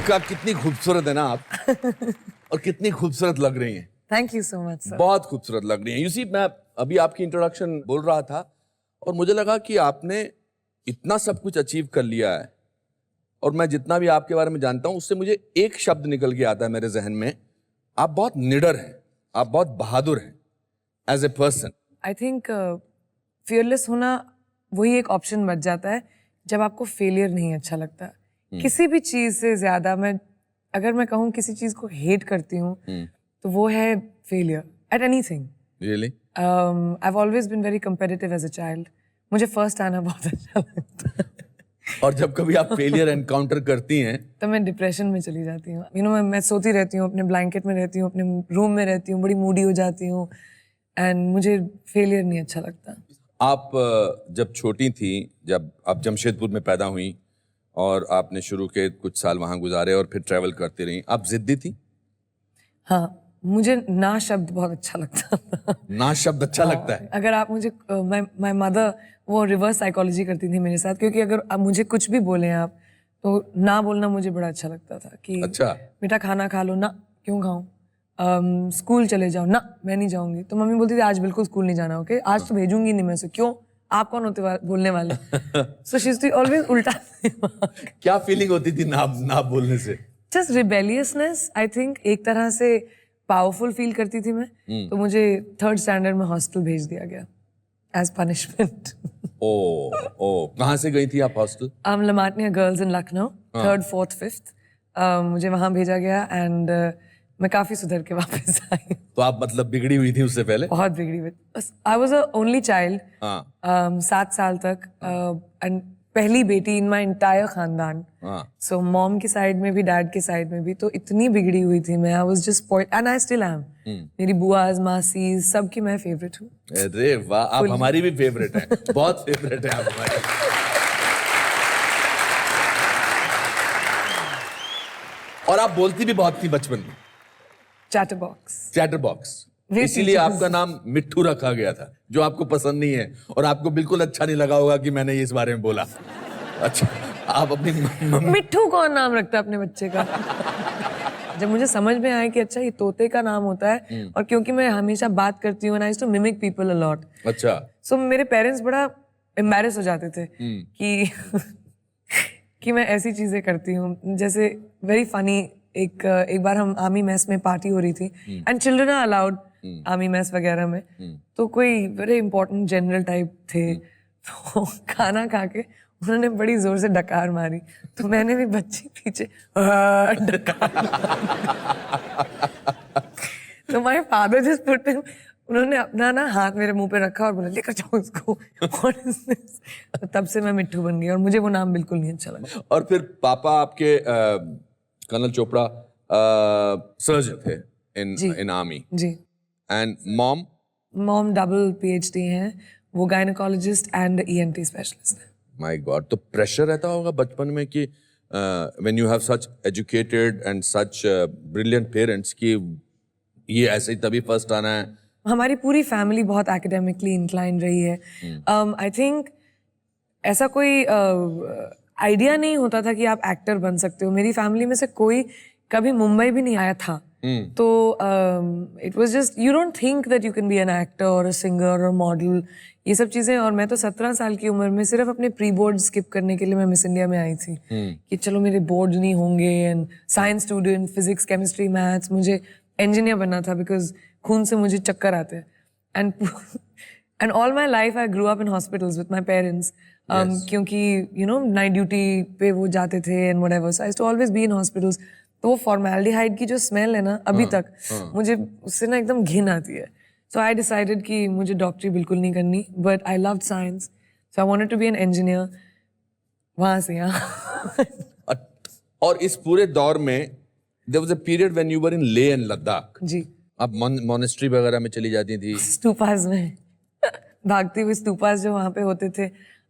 दीपिका कितनी खूबसूरत है ना आप और कितनी खूबसूरत लग रही हैं। Thank you so much sir. बहुत खूबसूरत लग रही हैं। यू सी, मैं अभी आपकी इंट्रोडक्शन बोल रहा था और मुझे लगा कि आपने इतना सब कुछ अचीव कर लिया है और मैं जितना भी आपके बारे में जानता हूं उससे मुझे एक शब्द निकल के आता है मेरे जहन में, आप बहुत निडर हैं, आप बहुत बहादुर हैं as a person. I think fearless होना वही एक ऑप्शन बच जाता है जब आपको फेलियर नहीं अच्छा लगता। किसी भी चीज से ज्यादा अगर मैं कहूँ किसी चीज को हेट करती हूँ तो वो है failure at anything. Really? I have always been very competitive as a child. मुझे फर्स्ट आना बहुत अच्छा लगता है। और जब कभी आप फेलियर एनकाउंटर करती हैं तो मैं डिप्रेशन में चली जाती हूँ। यू नो, मैं सोती रहती हूँ, अपने ब्लैंकेट में रहती हूँ, अपने रूम में रहती हूँ, बड़ी मूडी हो जाती हूँ एंड मुझे फेलियर नहीं अच्छा लगता। आप जब छोटी थी, जब आप जमशेदपुर में पैदा हुई और आपने शुरू के कुछ साल वहां गुजारे और फिर ट्रैवल करती रही, आप जिद्दी थी? हाँ, मुझे ना शब्द बहुत अच्छा लगता था। ना शब्द अच्छा लगता है? अगर आप मुझे माय मदर वो रिवर्स साइकोलॉजी करती थी मेरे साथ, क्योंकि अगर आप मुझे कुछ भी बोलें आप तो ना बोलना मुझे बड़ा अच्छा लगता था कि अच्छा। बेटा खाना खा लो। ना, क्यों खाऊं? स्कूल चले जाओ। ना, मैं नहीं जाऊंगी। तो मम्मी बोलती थी आज बिल्कुल स्कूल नहीं जाना, ओके? आज तो भेजूंगी नहीं मैं से। क्यों? आप कौन होते बोलने वाले? So she used to always उल्टा। क्या फीलिंग होती थी ना बोलने से? Just rebelliousness, I think. एक तरह से पावरफुल फील करती थी मैं। तो मुझे 3rd स्टैंडर्ड में हॉस्टल भेज दिया गया एज पनिशमेंट। ओ, कहाँ से गई थी आप hostel? लमाटनिया girls in Lucknow, 3rd, 4th, 5th। मुझे वहां भेजा गया एंड मैं काफी सुधर के वापस आई। तो आप मतलब बिगड़ी हुई थी उससे पहले? बहुत बिगड़ी हुई। I was a only child. हाँ। 7 साल तक एंड पहली बेटी इन माई इंटायर खानदान। हाँ। सो मॉम की साइड में भी डैड की साइड में भी, तो इतनी बिगड़ी हुई थी मैं। I was just spoiled and I still am. मेरी बुआज, मासी, सबकी मैं फेवरेट हूँ। अरे वाह, आप हमारी भी फेवरेट हैं। बहुत फेवरेट है आप हमारी। और आप बोलती भी बहुत थी बचपन में। चैटरबॉक्स। चैटरबॉक्स, इसीलिए आपका नाम मिट्ठू रखा गया था, जो आपको पसंद नहीं है और आपको बिल्कुल अच्छा नहीं लगा होगा कि मैंने इस बारे में बोला। अच्छा, आप अपनी मिट्ठू कौन नाम रखता है अपने बच्चे का? जब मुझे समझ में आया कि अच्छा ये तोते का नाम होता है, और क्योंकि मैं हमेशा बात करती हूँ, I used to mimic people a lot. अच्छा। सो मेरे पेरेंट्स बड़ा एम्बैरेस हो जाते थे कि मैं ऐसी चीजें करती हूँ। जैसे वेरी फनी, एक बार हम आर्मी मेस में पार्टी हो रही थी and children are allowed army mess वगैरह में। तो कोई वेरी इंपॉर्टेंट जनरल टाइप थे, तो खाना खा के उन्होंने बड़ी जोर से डकार मारी, तो मैंने भी बच्ची पीछे तो माय फादर जस्ट पुट, उन्होंने अपना ना हाथ मेरे मुंह पे रखा और बोला लेकर जाओ इसको। तो तब से मैं मिट्ठू बन गई और मुझे वो नाम बिल्कुल नहीं अच्छा लगा। और फिर पापा आपके कर्नल चोपड़ा सर्जन थे इन आर्मी। जी। एंड मॉम डबल PhD हैं, वो गायनेकोलॉजिस्ट एंड ENT स्पेशलिस्ट है। माय गॉड, तो प्रेशर रहता होगा बचपन में कि when you have such educated and such brilliant parents कि ये ऐसे ही तभी फर्स्ट आना है। हमारी पूरी फैमिली बहुत एकेडमिकली इंक्लाइन रही है। आई थिंक ऐसा कोई आइडिया नहीं होता था कि आप एक्टर बन सकते हो। मेरी फैमिली में से कोई कभी मुंबई भी नहीं आया था। तो it was just, you don't think that you can be an actor और अ सिंगर और मॉडल, ये सब चीजें। और मैं तो 17 साल की उम्र में सिर्फ अपने प्री बोर्ड स्किप करने के लिए मैं मिस इंडिया में आई थी कि चलो मेरे बोर्ड नहीं होंगे। And science student, physics, chemistry, maths, मुझे इंजीनियर बनना था बिकॉज खून से मुझे चक्कर आते हैं। And all my life I grew up in hospitals with my parents, क्योंकि यू नो नाइट ड्यूटी पे वो जाते थे and whatever, so I used to always be in hospitals. तो वो फॉर्मेल्डिहाइड की जो स्मेल है ना अभी तक, मुझे उससे ना एकदम घिन आती है। सो आई डिसाइडेड कि मुझे डॉक्टरी बिल्कुल नहीं करनी, but I loved science, so I wanted to be an engineer. वहां से यहाँ। और इस पूरे दौर में there was a period when you were in Leh and Ladakh. जी। आप मॉनेस्ट्री वगैरह में चली जाती थी? स्तूपास में भागती हुई, स्तूपास जो वहाँ पे होते थे,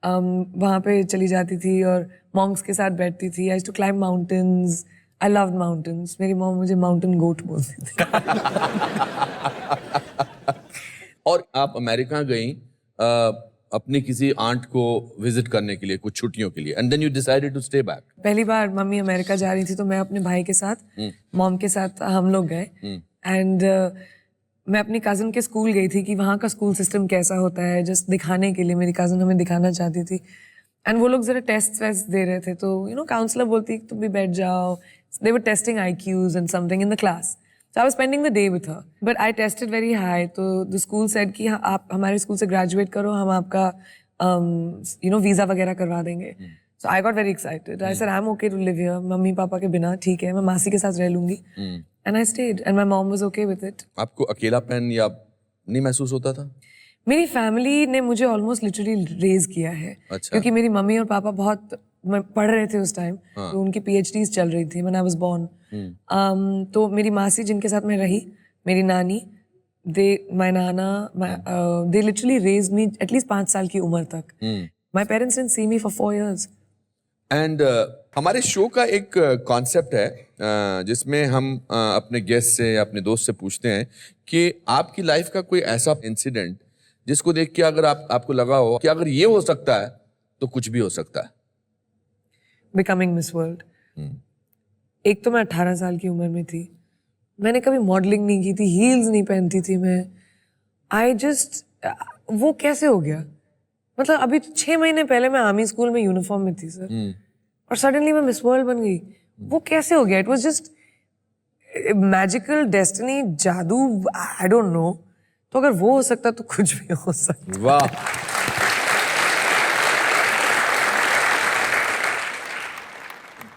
वहाँ पे चली जाती थी और मॉन्क्स के साथ बैठती थी। I used to climb mountains, I loved mountains. मेरी मॉम मुझे माउंटेन गोट बोलती थी। और आप अमेरिका गई, अपनी किसी आंट को विजिट करने के लिए कुछ छुट्टियों के लिए, and then you decided to stay back? पहली बार मम्मी अमेरिका जा रही थी तो मैं अपने भाई के साथ, मॉम के साथ हम लोग गए। एंड मैं अपनी कज़न के स्कूल गई थी कि वहाँ का स्कूल सिस्टम कैसा होता है, जस्ट दिखाने के लिए। मेरी कज़न हमें दिखाना चाहती थी। एंड वो लोग ज़रा टेस्ट वेस्ट दे रहे थे, तो काउंसलर बोलती तुम भी बैठ जाओ। दे वर testing IQs and something in the class. So I was spending the day with her. But I tested very high. तो the school said कि आप हमारे स्कूल से ग्रेजुएट करो, हम आपका वीज़ा वगैरह करवा देंगे। So I got very excited. I said I'm okay to live here. Mummy papa के बिना ठीक है, मैं मासी के साथ रह लूँगी। And I stayed and my mom was okay with it. आपको अकेलापन या नहीं महसूस होता था? मेरी फैमिली ने मुझे ऑलमोस्ट लिटरली रेज किया है। अच्छा। क्योंकि मेरी मम्मी और पापा बहुत पढ़ रहे थे उस टाइम। तो उनकी PhDs चल रही थी when I was born. तो मेरी मासी जिनके साथ मैं रही, मेरी नानी, my Nana, they literally raised me at least 5 साल की उम्र तक। My parents didn't see me for 4 years. And हमारे शो का एक कॉन्सेप्ट है जिसमें हम अपने गेस्ट से या अपने दोस्त से पूछते हैं कि आपकी लाइफ का कोई ऐसा इंसिडेंट जिसको देख के अगर आपको लगा हो कि अगर ये हो सकता है तो कुछ भी हो सकता है। Becoming Miss World. एक तो मैं 18 साल की उम्र में थी। मैंने कभी मॉडलिंग नहीं की थी, हील्स नहीं पहनती थी मैं। वो कैसे हो गया? मतलब अभी तो 6 महीने पहले मैं आर्मी स्कूल में यूनिफॉर्म में थी सर, और सडनली मैं मिस वर्ल्ड बन गई। वो कैसे हो गया? It was just magical, destiny, जादू, आई डोंट नो। तो अगर वो हो सकता तो कुछ भी हो सकता। वाह।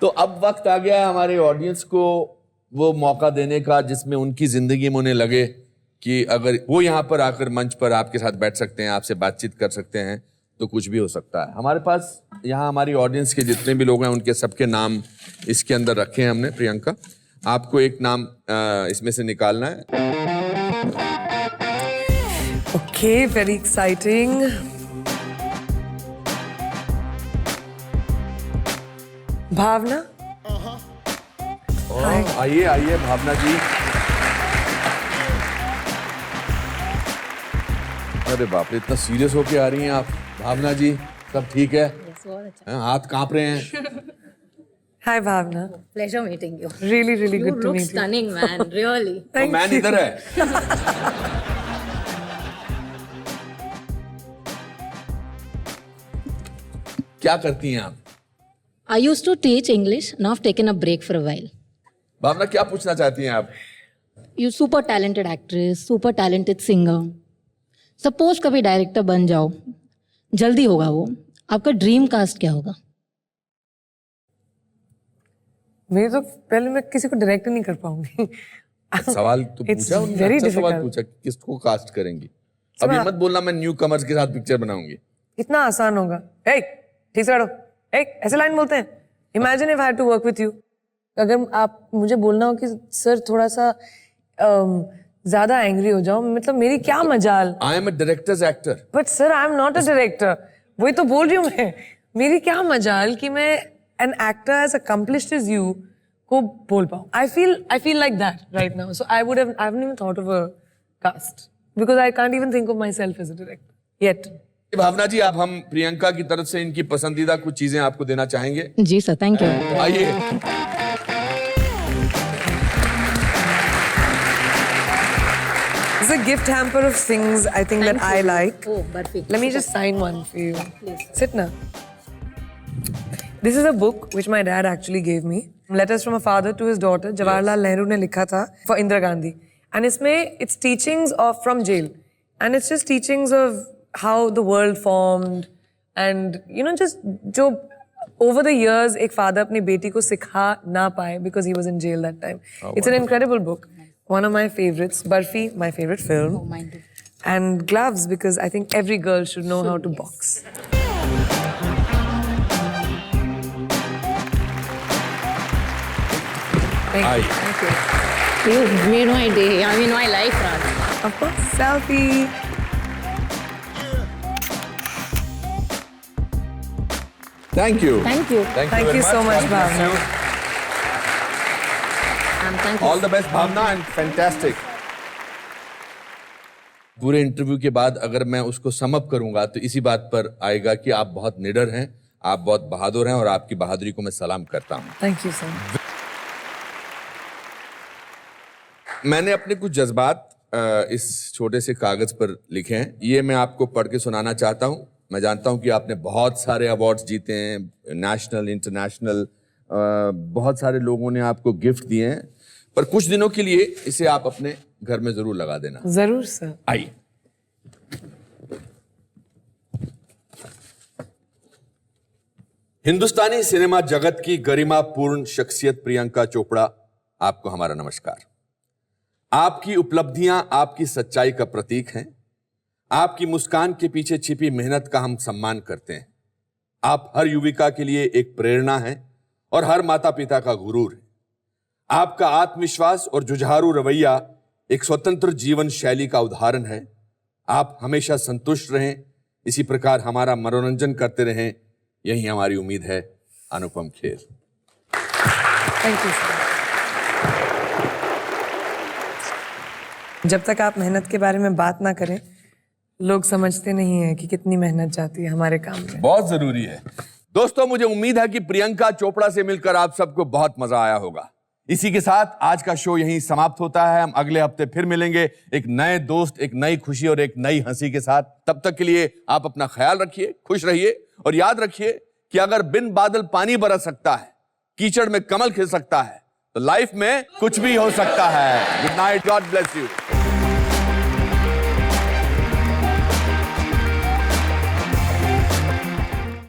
तो अब वक्त आ गया है हमारे ऑडियंस को वो मौका देने का जिसमें उनकी जिंदगी में उन्हें लगे कि अगर वो यहाँ पर आकर मंच पर आपके साथ बैठ सकते हैं, आपसे बातचीत कर सकते हैं, तो कुछ भी हो सकता है। हमारे पास यहाँ हमारी ऑडियंस के जितने भी लोग हैं उनके सबके नाम इसके अंदर रखे हैं हमने। प्रियंका, आपको एक नाम इसमें से निकालना है। Okay, very exciting. भावना। आइए आइए भावना जी। अरे बाप रे, इतना सीरियस होके आ रही हैं आप। भावना जी, सब ठीक है? हाथ कांप रहे हैं। हाय भावना। Pleasure meeting you. Really, really You good to look meet you. stunning, man. Really. तो मैन इधर है। क्या करती हैं आप? I used to teach English. Now I've taken a break for a while. भावना, क्या पूछना चाहती हैं आप? You super talented actress, super talented singer. Suppose कभी डायरेक्टर बन जाओ, जल्दी होगा वो, आपका ड्रीम कास्ट क्या होगा? मेरी तो पहले मैं किसी को डायरेक्ट नहीं कर पाऊंगी। सवाल तो पूछा उन्होंने, very अच्छा सवाल difficult. पूछा, किसको कास्ट करेंगी? अभी मत बोलना मैं न्यू कमर्स के साथ पिक्चर बनाऊंगी। इतना आसान होगा? ए, ठीक से बैठो। ऐसे लाइन बोलते हैं। Imagine if I had to work with you. अगर आप मुझे बोलना हो कि सर थोड़ा सा ज्यादा एंग्री हो जाओ, मतलब मेरी क्या मजाल। I am a directors actor. But sir I am not a director. वही तो बोल रही हूँ मैं। मेरी क्या मजाल कि मैं an actor as accomplished as you को बोल पाऊँ। I feel like that right now. So I haven't even thought of a cast because I can't even think of myself as a director yet. भावना जी, आप हम प्रियंका की तरफ से इनकी पसंदीदा कुछ चीजें आपको देना चाहेंगे? जी सर, थैंक यू। आइए। It's a gift hamper of things I think that I like. Oh, perfect. Let me just sign one for you. Please. Sit now. This is a book which my dad actually gave me. Letters from a father to his daughter. Jawaharlal Nehru ने लिखा था for Indira Gandhi. And इसमें it's teachings of from jail. And it's just teachings of how the world formed and just जो over the years एक father अपनी बेटी को सिखा ना पाए because he was in jail that time. It's an incredible book. One of my favorites. Barfi, my favorite film. Oh, mine too. And gloves because I think every girl should know how to box. आइए। Thank you. You made my day. I mean, my life, Raj. Of course, selfie. Thank you. Thank you. Thank Thank very you so much, God bless Bhavna. you. Thank you. All the best, Bhavna, and fantastic. पूरे interview के बाद अगर मैं उसको sum up करूंगा तो इसी बात पर आएगा कि आप बहुत निडर हैं, आप बहुत बहादुर हैं और आपकी बहादुरी को मैं सलाम करता हूं। Thank you sir. मैंने अपने कुछ जज्बात इस छोटे से कागज पर लिखे हैं, ये मैं आपको पढ़ के सुनाना चाहता हूं। मैं जानता हूं कि आपने बहुत सारे अवार्ड्स जीते हैं, नेशनल, इंटरनेशनल, बहुत सारे लोगों ने आपको गिफ्ट दिए हैं, पर कुछ दिनों के लिए इसे आप अपने घर में जरूर लगा देना। जरूर सर। आइए। हिंदुस्तानी सिनेमा जगत की गरिमापूर्ण शख्सियत प्रियंका चोपड़ा, आपको हमारा नमस्कार। आपकी उपलब्धियां आपकी सच्चाई का प्रतीक हैं। आपकी मुस्कान के पीछे छिपी मेहनत का हम सम्मान करते हैं। आप हर युविका के लिए एक प्रेरणा हैं और हर माता पिता का गुरूर है। आपका आत्मविश्वास और जुझारू रवैया एक स्वतंत्र जीवन शैली का उदाहरण है। आप हमेशा संतुष्ट रहें, इसी प्रकार हमारा मनोरंजन करते रहें, यही हमारी उम्मीद है। Anupam Kher. Thank you sir. जब तक आप मेहनत के बारे में बात ना करें, लोग समझते नहीं है कि कितनी मेहनत जाती है हमारे काम में। बहुत जरूरी है। दोस्तों, मुझे उम्मीद है कि प्रियंका चोपड़ा से मिलकर आप सबको बहुत मजा आया होगा। इसी के साथ आज का शो यहीं समाप्त होता है। हम अगले हफ्ते फिर मिलेंगे एक नए दोस्त, एक नई खुशी और एक नई हंसी के साथ। तब तक के लिए आप अपना ख्याल रखिए, खुश रहिए और याद रखिए कि अगर बिन बादल पानी बरस सकता है, कीचड़ में कमल खिल सकता है, तो लाइफ में कुछ भी हो सकता है। Good night, God bless you.